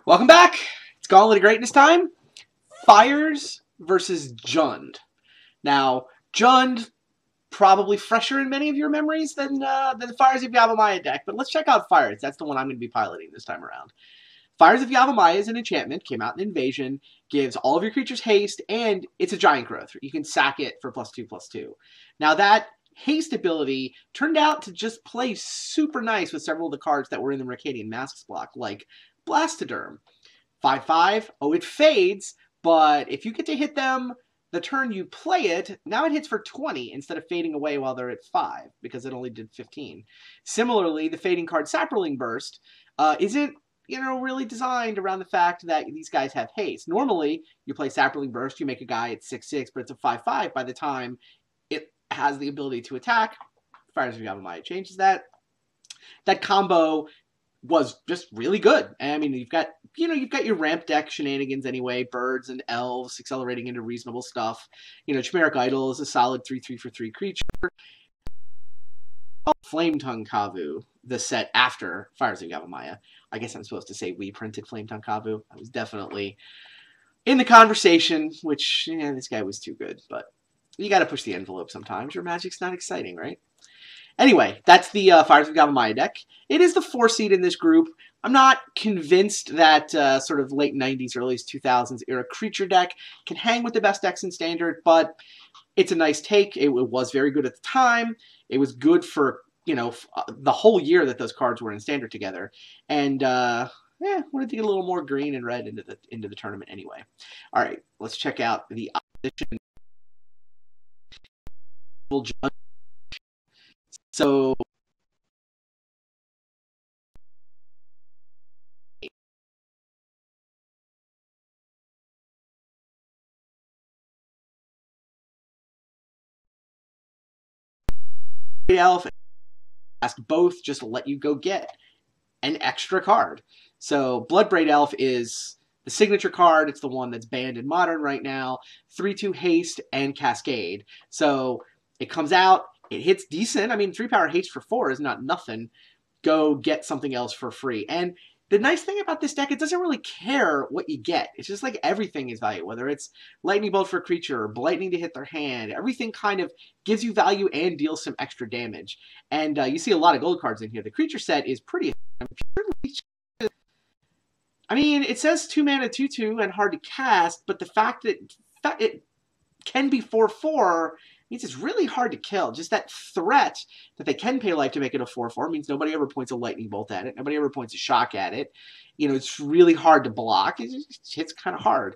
Welcome back. It's Gauntlet of Greatness time. Fires versus Jund. Now, Jund, probably fresher in many of your memories than the Fires of Yavimaya deck, but let's check out Fires. That's the one I'm going to be piloting this time around. Fires of Yavimaya is an enchantment, came out in Invasion, gives all of your creatures haste, and it's a giant growth. You can sack it for +2/+2. Now that haste ability turned out to just play super nice with several of the cards that were in the Mercadian Masks block, like Blastoderm. 5/5, oh, it fades, but if you get to hit them the turn you play it, now it hits for 20 instead of fading away while they're at 5, because it only did 15. Similarly, the fading card Saproling Burst isn't really designed around the fact that these guys have haste. Normally, you play Saproling Burst, you make a guy at 6/6, but it's a 5/5 by the time it has the ability to attack. Fires of Yavimaya changes that. That combo was just really good. I mean, you've got your ramp deck shenanigans anyway, birds and elves accelerating into reasonable stuff. Chimeric Idol is a solid 3/3 for 3 creature. Flametongue Kavu, the set after Fires of Yavimaya. I guess I'm supposed to say we printed Flametongue Kavu. I was definitely in the conversation, which, this guy was too good, but you got to push the envelope sometimes. Your Magic's not exciting, right? Anyway, that's the Fires of Yavimaya deck. It is the 4 seed in this group. I'm not convinced that sort of late 90s, early 2000s era creature deck can hang with the best decks in Standard, but it's a nice take. It was very good at the time. It was good for, the whole year that those cards were in Standard together. And, wanted to get a little more green and red into the tournament anyway. All right, let's check out the opposition. So Elf ask both just to let you go get an extra card. So Bloodbraid Elf is the signature card. It's the one that's banned in Modern right now. 3/2 haste and Cascade. So it comes out, it hits decent. I mean, 3-power haste for 4 is not nothing. Go get something else for free. And the nice thing about this deck, it doesn't really care what you get. It's just like everything is value, whether it's Lightning Bolt for a creature or Blightning to hit their hand. Everything kind of gives you value and deals some extra damage. And you see a lot of gold cards in here. The creature set is pretty... I mean, it says 2 mana 2/2 and hard to cast, but the fact that it can be 4/4 means it's really hard to kill. Just that threat that they can pay life to make it a 4/4 means nobody ever points a lightning bolt at it. Nobody ever points a shock at it. It's really hard to block. It hits kind of hard.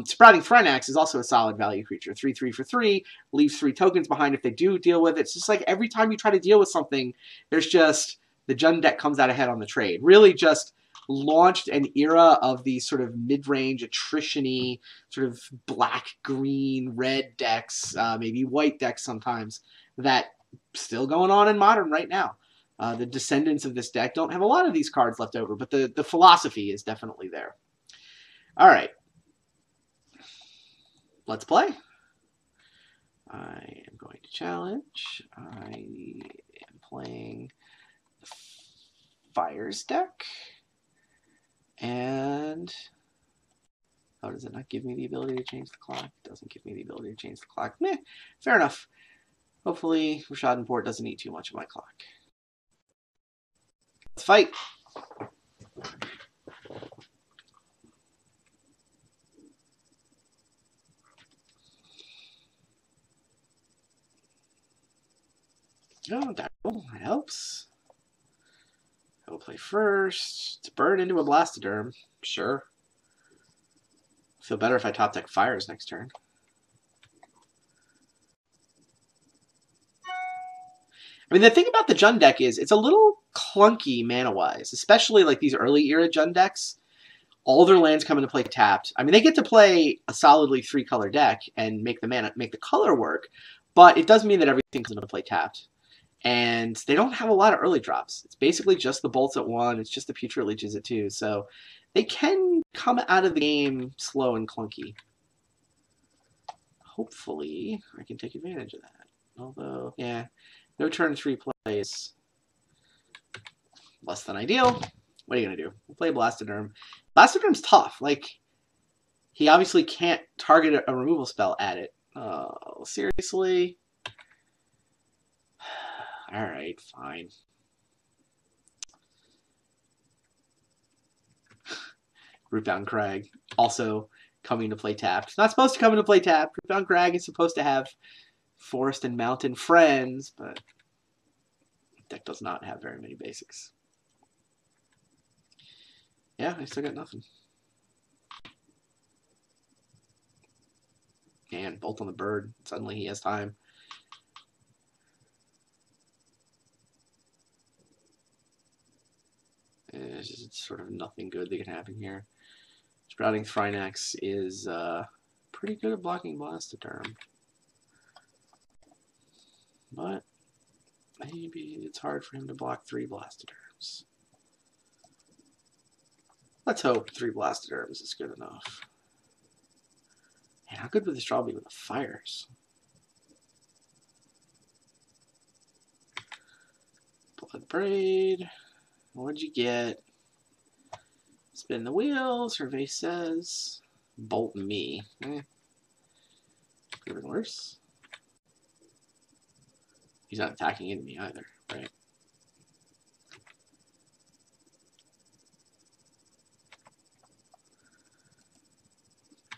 Sprouting Threnax is also a solid value creature. 3/3 for 3, leaves 3 tokens behind if they do deal with it. It's just like every time you try to deal with something, there's just the Jund deck comes out ahead on the trade. Really just launched an era of these sort of mid-range, attrition-y, sort of black, green, red decks, maybe white decks sometimes, that still going on in Modern right now. The descendants of this deck don't have a lot of these cards left over, but the philosophy is definitely there. All right. Let's play. I am going to challenge. I am playing the Fires deck. And, oh, does it not give me the ability to change the clock? It doesn't give me the ability to change the clock. Meh, fair enough. Hopefully, Rishadenport doesn't eat too much of my clock. Let's fight. Oh, that helps. I will play first. To burn into a Blastoderm. Sure. Feel better if I top deck Fires next turn. I mean, the thing about the Jund deck is it's a little clunky mana-wise, especially like these early era Jund decks. All their lands come into play tapped. I mean, they get to play a solidly 3-color deck and make the color work, but it does mean that everything comes into play tapped. And they don't have a lot of early drops. It's basically just the bolts at 1. It's just the Putrid Leeches at 2. So they can come out of the game slow and clunky. Hopefully, I can take advantage of that. Although, yeah, no turn 3 play is less than ideal. What are you gonna do? We'll play Blastoderm. Blastoderm's tough. Like, he obviously can't target a removal spell at it. Oh, seriously? Alright, fine. Rootbound Crag. Also coming to play tapped. Not supposed to come into play tapped. Rootbound Crag is supposed to have forest and mountain friends, but deck does not have very many basics. Yeah, I still got nothing. And bolt on the bird. Suddenly he has time. It's just sort of nothing good that can happen here. Sprouting Thrynax is pretty good at blocking Blastoderm. But maybe it's hard for him to block 3 Blastoderms. Let's hope 3 Blastoderms is good enough. And how good would this draw be with the fires? Blood Braid. What'd you get? Spin the wheel, survey says. Bolt me. Even worse. He's not attacking into me either, right?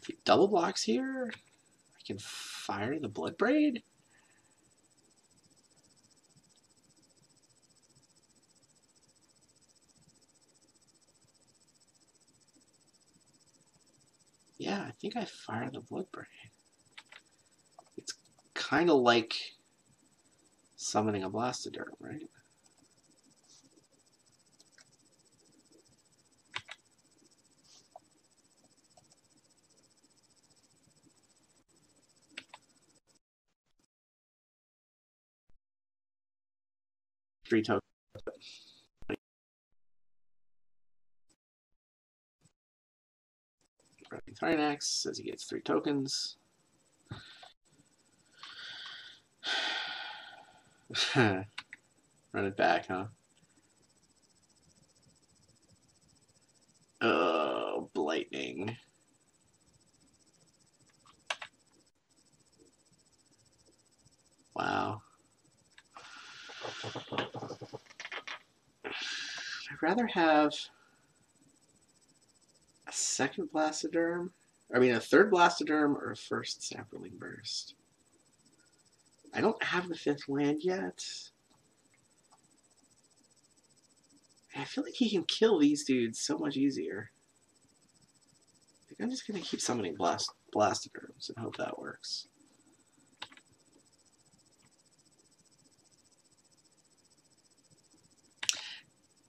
If he double blocks here, I can fire the Blood Braid. Yeah, I think I fire the Blood Braid. It's kind of like summoning a Blastoderm, right? Three tokens. Thrynax says he gets 3 tokens. Run it back, huh? Oh, Blightning. Wow. I'd rather have a second Blastoderm. I mean, a third Blastoderm or a first Saproling Burst. I don't have the 5th land yet. I feel like he can kill these dudes so much easier. I think I'm just going to keep summoning Blastoderms and hope that works.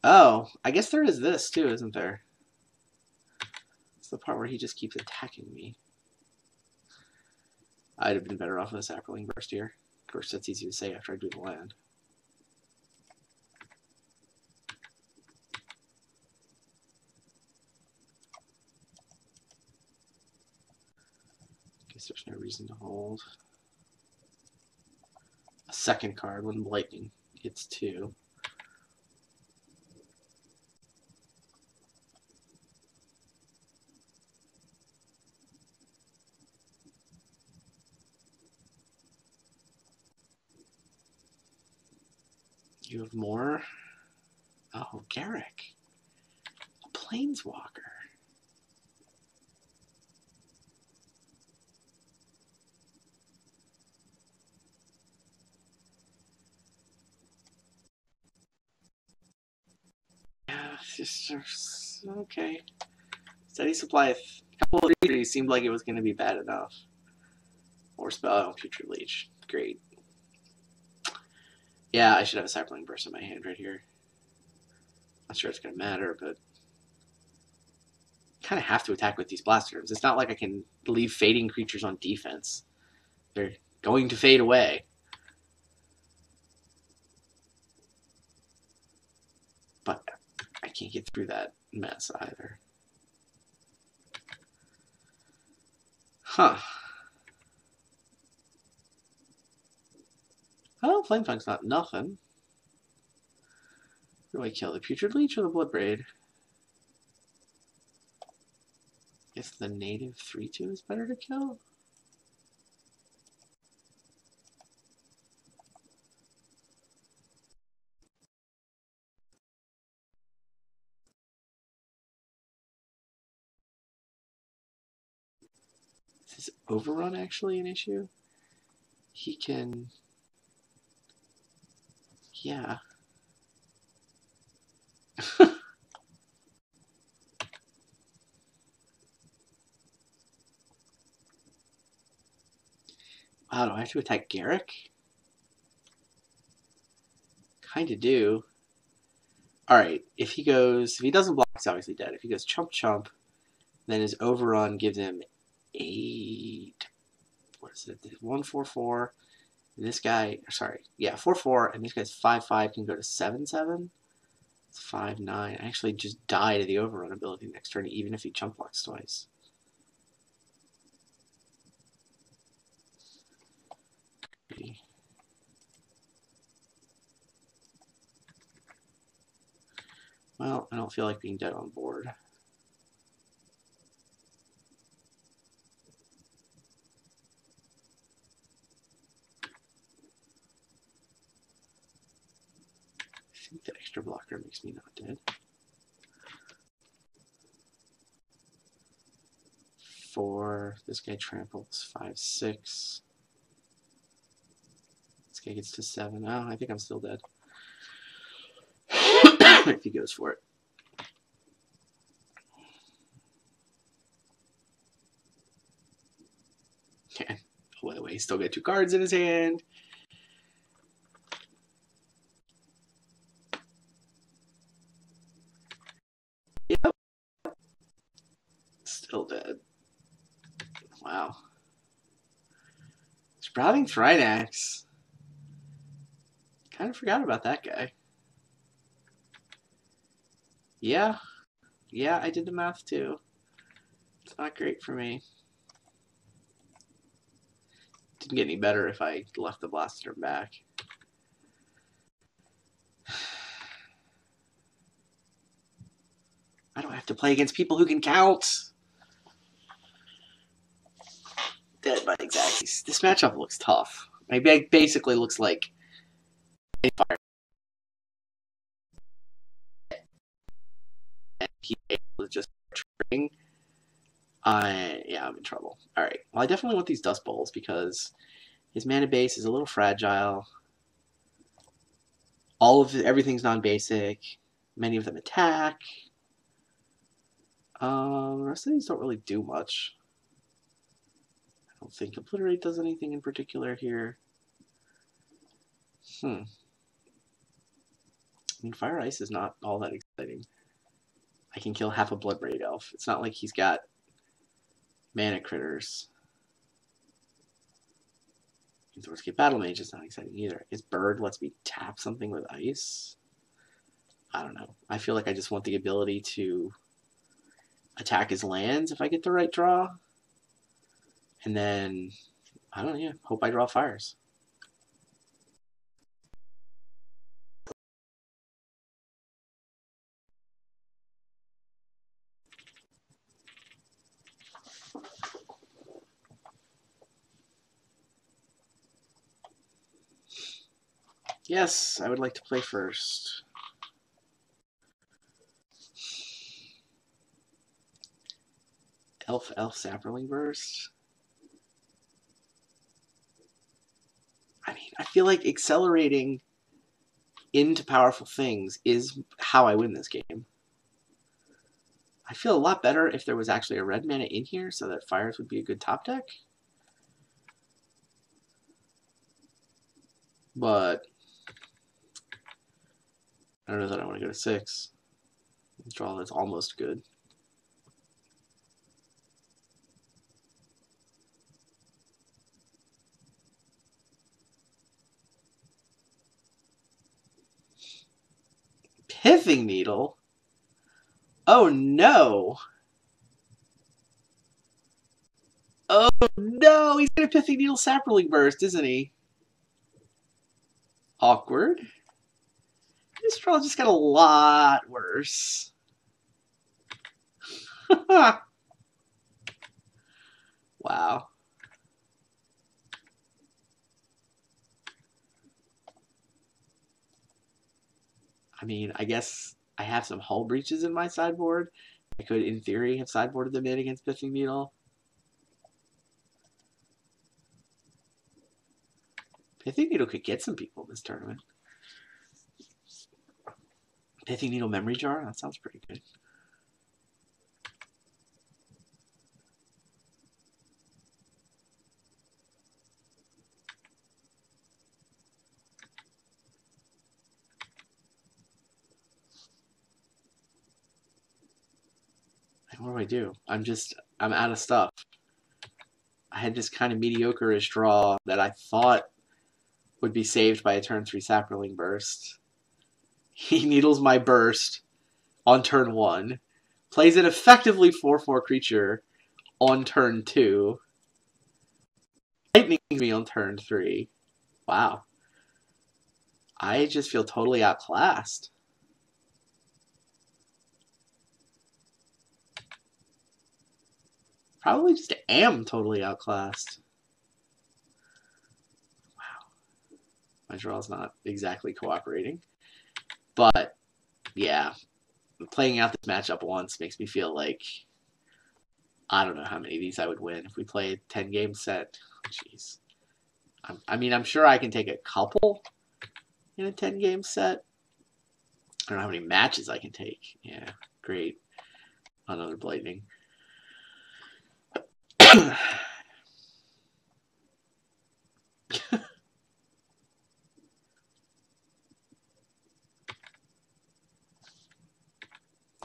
Oh, I guess there is this too, isn't there? It's the part where he just keeps attacking me. I'd have been better off with a Saproling Burst here. Of course, that's easy to say after I do the land. Guess there's no reason to hold. A second card when Lightning hits 2. You have more? Oh, Garrick. A Planeswalker. Yeah, it's just okay. Steady supply. A couple of 3 seemed like it was going to be bad enough. Or spell Future Leech. Great. Yeah, I should have a Saproling Burst in my hand right here. Not sure it's going to matter, but kind of have to attack with these Blastoderms. It's not like I can leave fading creatures on defense. They're going to fade away. But I can't get through that mess either. Huh. Well, Flametongue's not nothing. Who do I kill? The Putrid Leech or the Blood Braid? guess the native 3/2 is better to kill. Is his overrun actually an issue? He can... Yeah. Wow, do I have to attack Garrick? Kinda do. Alright, if he doesn't block, he's obviously dead. If he goes chump chump, then his overrun gives him 8. What is it? 1/4/4. And this guy, sorry, yeah, 4/4, and this guy's 5/5 can go to 7/7. It's 5/9. I actually just die to the overrun ability next turn, even if he chump blocks twice. Well, I don't feel like being dead on board. I think the extra blocker makes me not dead. 4. This guy tramples 5/6. This guy gets to 7. Oh, I think I'm still dead. If he goes for it. Yeah. Oh, by the way, he's still got 2 cards in his hand. Yep. Still dead. Wow. Sprouting Thrynax. Kind of forgot about that guy. Yeah. Yeah, I did the math too. It's not great for me. Didn't get any better if I left the blaster back. I don't have to play against people who can count. Dead by exactly. This matchup looks tough. It basically looks like fire. He's able to just string. Yeah, I'm in trouble. All right. Well, I definitely want these Dust Bowls because his mana base is a little fragile. Everything's non-basic. Many of them attack. The rest of these don't really do much. I don't think Obliterate does anything in particular here. I mean, Fire Ice is not all that exciting. I can kill half a Bloodbraid Elf. It's not like he's got mana critters. Swordscape Battle Mage is not exciting either. I guess Bird lets me tap something with ice. I don't know. I feel like I just want the ability to attack his lands if I get the right draw. And then, I don't know, yeah, hope I draw fires. Yes, I would like to play first. Elf Sapperling Burst. I mean, I feel like accelerating into powerful things is how I win this game. I feel a lot better if there was actually a red mana in here so that fires would be a good top deck. But I don't know that I want to go to 6. Draw that's almost good. Pithing Needle? Oh no! Oh no! He's gonna Pithing Needle Sapperling Burst, isn't he? Awkward. This draw just got a lot worse. Wow. I mean, I guess I have some hull breaches in my sideboard. I could, in theory, have sideboarded them in against Pithing Needle. Pithing Needle could get some people in this tournament. Pithing Needle Memory Jar? That sounds pretty good. What do I do? I'm out of stuff. I had this kind of mediocre-ish draw that I thought would be saved by a turn 3 Sapperling Burst. He needles my burst on turn 1. Plays an effectively 4/4 creature on turn 2. Lightning me on turn 3. Wow. I just feel totally outclassed. Probably just am totally outclassed. Wow. My draw's not exactly cooperating. But, yeah. Playing out this matchup once makes me feel like I don't know how many of these I would win if we play a 10-game set. Jeez. I mean, I'm sure I can take a couple in a 10-game set. I don't know how many matches I can take. Yeah, great. Another Blightning.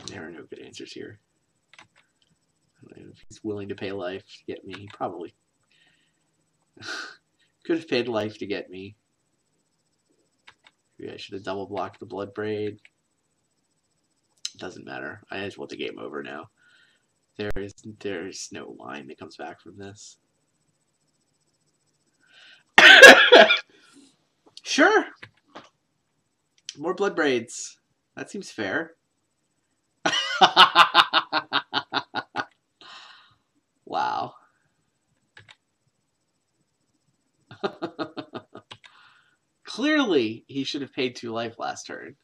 There are no good answers here. I don't know if he's willing to pay life to get me. He probably could have paid life to get me. Maybe I should have double blocked the Blood Braid. Doesn't matter. I just want the game over now. There's no line that comes back from this. Sure. More Blood Braids. That seems fair. Wow. Clearly, he should have paid 2 life last turn.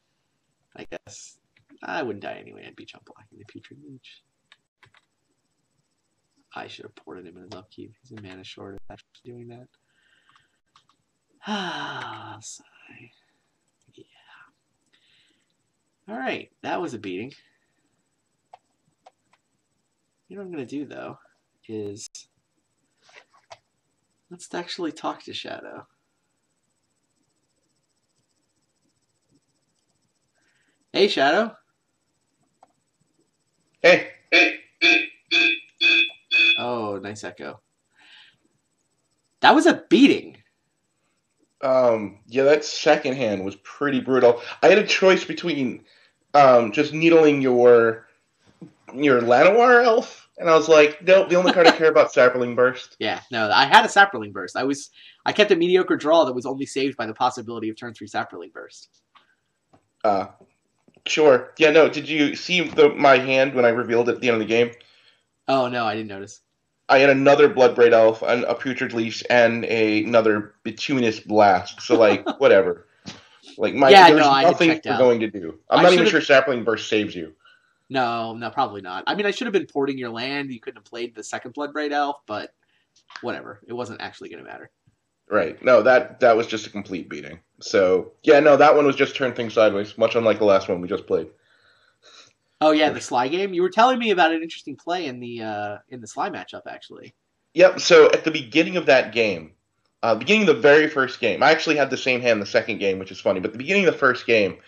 I guess. I wouldn't die anyway. I'd be jump blocking the Putrid Leech. I should have ported him in his upkeep. He's a mana short of actually doing that. Ah, sigh. Yeah. Alright, that was a beating. You know what I'm going to do, though, is let's actually talk to Shadow. Hey, Shadow. Hey. Oh, nice echo. That was a beating. Yeah, that second hand was pretty brutal. I had a choice between just needling your Llanowar elf, and I was like, nope, the only card I care about is Sapperling Burst. Yeah, no, I had a Sapperling Burst. I kept a mediocre draw that was only saved by the possibility of turn 3 Sapperling Burst. Sure. Yeah, no, did you see my hand when I revealed it at the end of the game? Oh, no, I didn't notice. I had another Bloodbraid Elf, a Putrid Leash, and another Bituminous Blast. So, like, whatever. Like, there's nothing we're going to do. I'm not even sure Sapperling Burst saves you. No, probably not. I mean, I should have been porting your land. You couldn't have played the second Bloodbraid Elf, but whatever. It wasn't actually going to matter. Right. No, that was just a complete beating. So, yeah, no, that one was just turn things sideways, much unlike the last one we just played. Oh yeah, the Sly game. You were telling me about an interesting play in the Sly matchup, actually. Yep. So at the beginning of that game, beginning of the very first game, I actually had the same hand the second game, which is funny. But the beginning of the first game,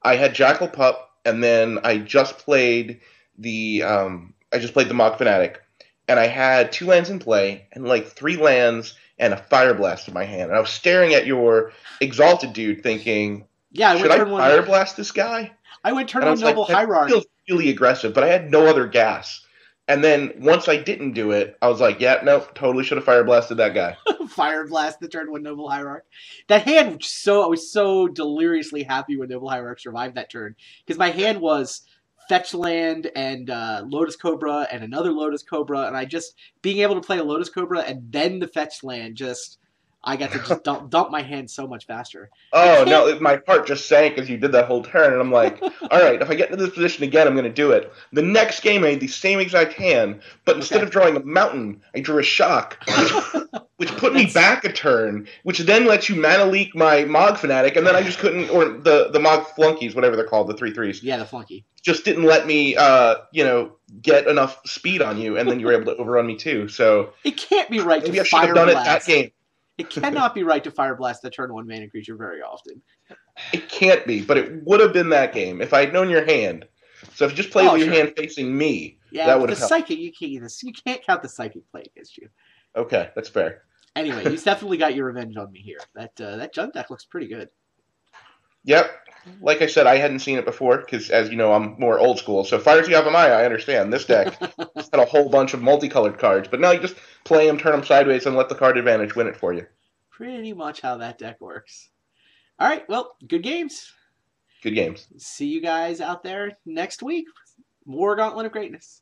I had Jackal Pup, and then I just played the Mog Fanatic, and I had 2 lands in play and like 3 lands and a Fire Blast in my hand, and I was staring at your Exalted dude, thinking, yeah, should I Fire Blast this guy? I went turn 1 Noble Hierarch. Feels really aggressive, but I had no other gas. And then once I didn't do it, I was like, yeah, nope, totally should have Fire Blasted that guy. Fire Blast the turn 1 Noble Hierarch. That hand, I was so deliriously happy when Noble Hierarch survived that turn. Because my hand was Fetch Land and Lotus Cobra and another Lotus Cobra, and I just being able to play a Lotus Cobra and then the Fetch Land, just I got to just dump my hand so much faster. I Oh can't. no, my heart just sank as you did that whole turn, and I'm like, all right, if I get into this position again, I'm going to do it. The next game, I had the same exact hand, but instead Okay. of drawing a mountain, I drew a shock, which put me That's back a turn, which then lets you mana leak my Mog Fanatic, and then I just couldn't, or the Mog Flunkies, whatever they're called, the 3/3s, yeah, the flunky. just didn't let me, get enough speed on you, and then you were able to overrun me too. So It can't be right maybe I to should have Fire done it that Blast. game. It cannot be right to Fire Blast a turn 1 mana creature very often. It can't be, but it would have been that game if I had known your hand. So if you just played with your hand facing me, Yeah, that but would the have helped. Psychic, you can't count the Psychic play against you. Okay, that's fair. Anyway, you definitely got your revenge on me here. That Jund deck looks pretty good. Yep. Like I said, I hadn't seen it before because, as you know, I'm more old school. So Fires of Yavimaya, I understand. This deck just had a whole bunch of multicolored cards, but now you just play them, turn them sideways, and let the card advantage win it for you. Pretty much how that deck works. All right, well, good games. Good games. See you guys out there next week. More Gauntlet of Greatness.